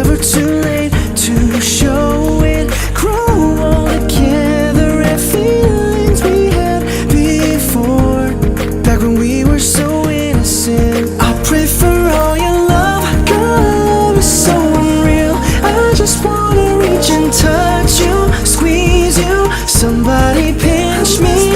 never too late to show it. Grow all together and feelings we had before, back when we were so innocent. I pray for all your love, girl, love is so unreal. I just wanna reach and touch you, squeeze you, somebody pinch me.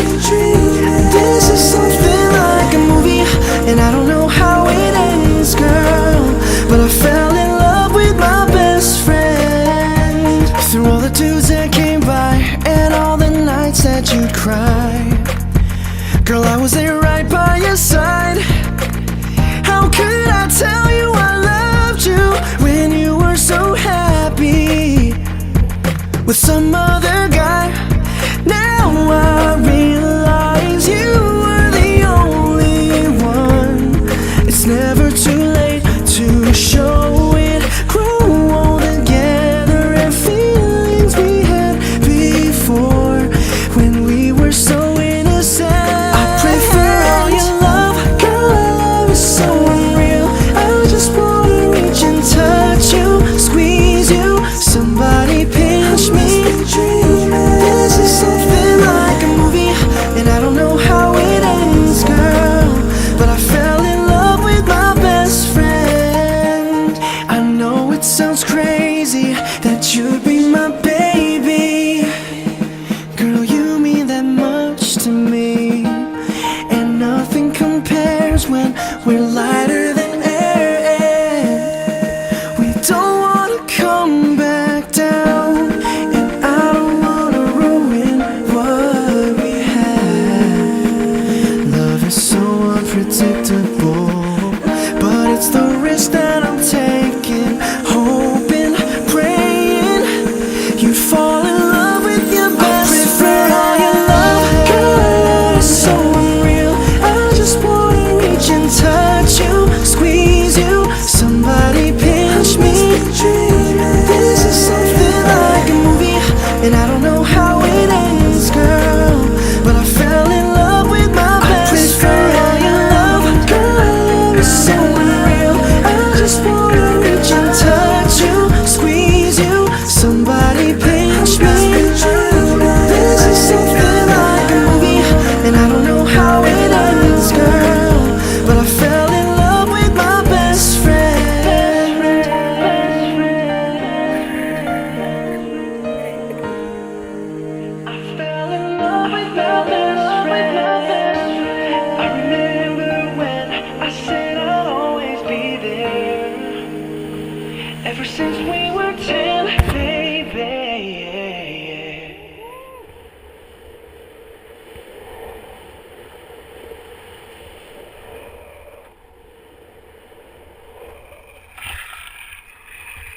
This is something like a movie, and I don't know how it ends, girl, but I fell in love with my best friend. Through all the dudes that came by and all the nights that you'd cry, girl, I was there right by your side. How could I tell you I loved you when you were so happy with some other guy? Now I realize you were the only one. It's never too late to show it. Grow old together and feelings we had before, when we were so innocent. I pray for all your love, girl, love is so unreal. I just wanna reach and touch you, squeeze you, somebody pinch me. This is something like a movie, and I don't know how it ends, girl, but I fell in love with my best friend. I know it sounds crazy that you'd be my baby, girl, you mean that much to me, and nothing compares when we're lighter than air. We don't wanna come back down, and I don't wanna ruin what we had. Love is so unpredictable, but it's the risk that I'm taking, hoping, praying you'd fall in love with your best friend. All your love, girl, love is so unreal. I just wanna reach and touch you, squeeze you, somebody pinch me. This is something like a movie, and I don't know how it ends, girl, but I fell in love with my best friend. All your love, girl, love is so unreal. I just wanna reach and touch you, squeeze you, somebody pinch me. This is something like a movie, and I don't know how it ends, girl, but I fell in love with my best friend. I fell in love with my best friend. I remember when I said I'd always be there. Ever since we were 10,